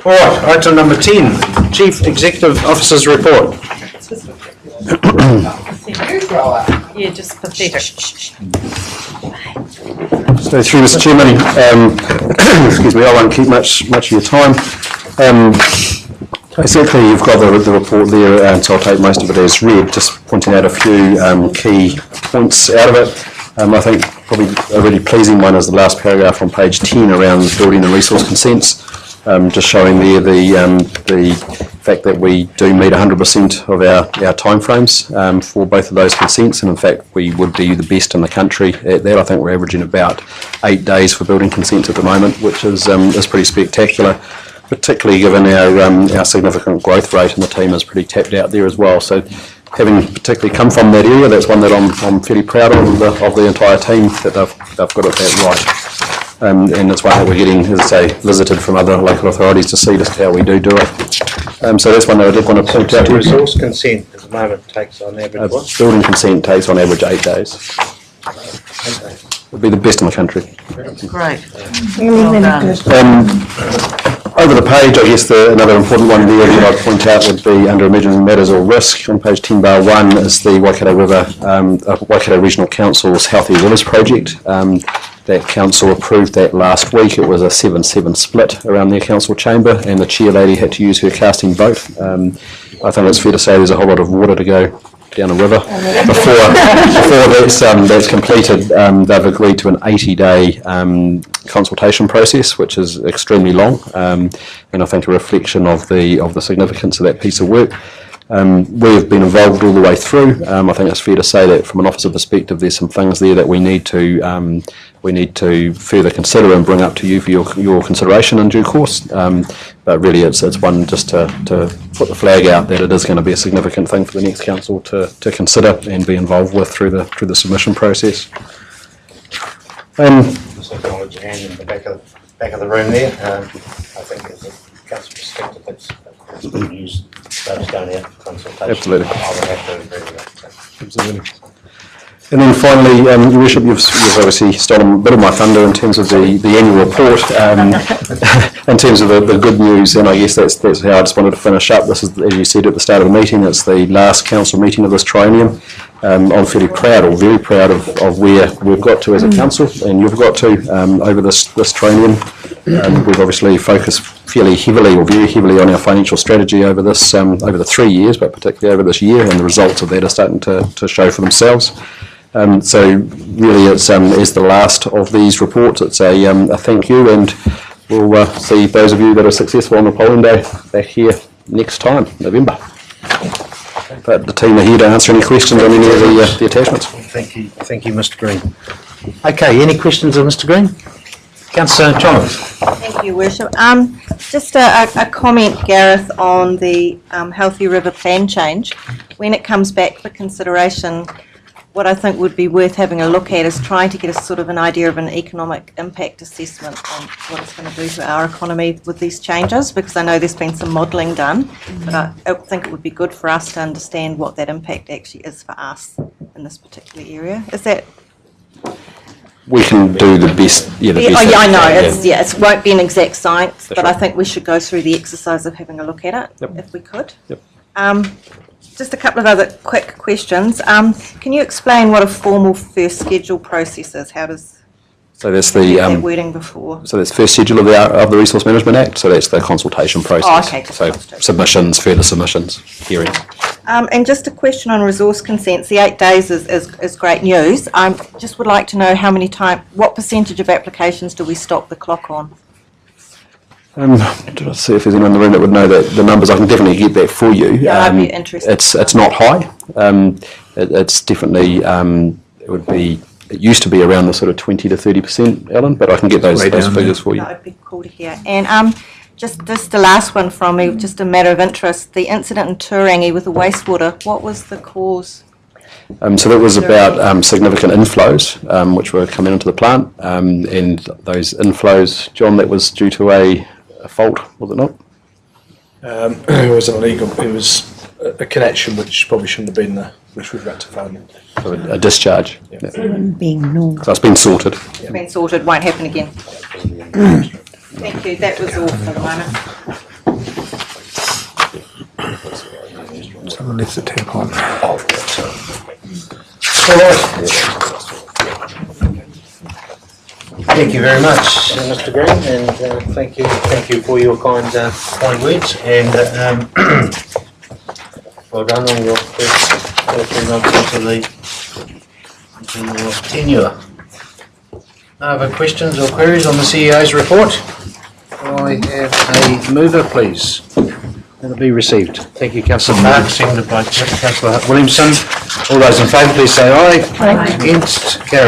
All right, item number 10, Chief Executive Officer's Report. Yeah, just pathetic. So through Mr. Chairman, excuse me, I won't keep much of your time. Basically, you've got the report there, and so I'll take most of it as read, just pointing out a few key points out of it. I think probably a really pleasing one is the last paragraph on page 10 around building and resource consents, just showing there the fact that we do meet 100% of our timeframes for both of those consents, and in fact we would be the best in the country at that. I think we're averaging about 8 days for building consents at the moment, which is pretty spectacular, particularly given our significant growth rate, and the team is pretty tapped out there as well. So having particularly come from that area, that's one that I'm fairly proud of the entire team, that they've got it that right. And it's one that we're getting, as I say, visited from other local authorities to see just how we do it. So that's one that I did want to point out. Resource consent at the moment takes on average what? Building consent takes on average 8 days. Would be the best in the country. Great. Over the page, I guess another important one there that I'd point out would be under emergency matters or risk on page 10 bar 1 is the Waikato River, Waikato Regional Council's Healthy Rivers project. That council approved that last week. It was a 7-7 split around their council chamber, and the chair lady had to use her casting vote. I think it's fair to say there's a whole lot of water to go down a river before that's completed. They've agreed to an 80-day consultation process, which is extremely long, and I think a reflection of the significance of that piece of work. We've been involved all the way through. I think it's fair to say that from an officer perspective, there's some things there that we need to further consider and bring up to you for your consideration in due course. But really, it's one just to put the flag out that it is going to be a significant thing for the next council to consider and be involved with through the submission process. Just acknowledge your hand in the back of the room there. I think as a council perspective, it's good news. Those going out for consultation. Absolutely. I would have to agree with that. Absolutely. And then finally, Your Worship, you've obviously stolen a bit of my thunder in terms of the annual report, in terms of the good news, and I guess that's how I just wanted to finish up. This is, as you said at the start of the meeting, it's the last council meeting of this triennium. I'm very proud of where we've got to as a council, and you've got to over this triennium. We've obviously focused fairly heavily, or very heavily, on our financial strategy over this over the 3 years, but particularly over this year, and the results of that are starting to show for themselves. So really, it's as the last of these reports, it's a thank you, and we'll see those of you that are successful on the polling day back here next time, November. But the team are here to answer any questions on any of the attachments. Thank you, Mr. Green. Okay, any questions of Mr. Green? Councillor Chalmers. Thank you, Worship. Just a comment, Gareth, on the Healthy River plan change. When it comes back for consideration, what I think would be worth having a look at is trying to get a sort of an idea of an economic impact assessment on what it's going to do to our economy with these changes, because I know there's been some modelling done, but I think it would be good for us to understand what that impact actually is for us in this particular area. Is that... We can do the best. Yeah, the best. Oh, yeah, I know. It won't be an exact science, but I think we should go through the exercise of having a look at it, if we could. Yep. Just a couple of other quick questions. Can you explain what a formal first schedule process is? How does... So that's the wording before. So that's first schedule of the Resource Management Act. So that's the consultation process. Oh, okay. So submissions, further submissions, hearings. And just a question on resource consents. The 8 days is great news. I just would like to know what percentage of applications do we stop the clock on? Let's see if there's anyone in the room that would know the numbers. I can definitely get that for you. Yeah, I'd be interested. It's not high. It's definitely it used to be around the sort of 20 to 30%, Ellen, but I can get those figures for you. That would be cool to hear. And just the last one from me, just a matter of interest. The incident in Turangi with the wastewater. What was the cause? So that was about significant inflows which were coming into the plant, and those inflows, John, that was due to a fault, was it not? It was illegal. It was a connection which probably shouldn't have been there, which we've rectified. So a discharge. Yeah. So it's been sorted. It's been sorted, won't happen again. Thank you, that was all for the moment. left the tap on. Oh, that's all right. Thank you very much, Mr. Green, and thank you for your kind words, and well done on your first 3 months into your tenure. Other questions or queries on the CEO's report? I have a mover, please. That'll be received. Thank you, Councillor Park, seconded by Councillor Williamson. All those in favour, please say aye. Aye. Against, carried.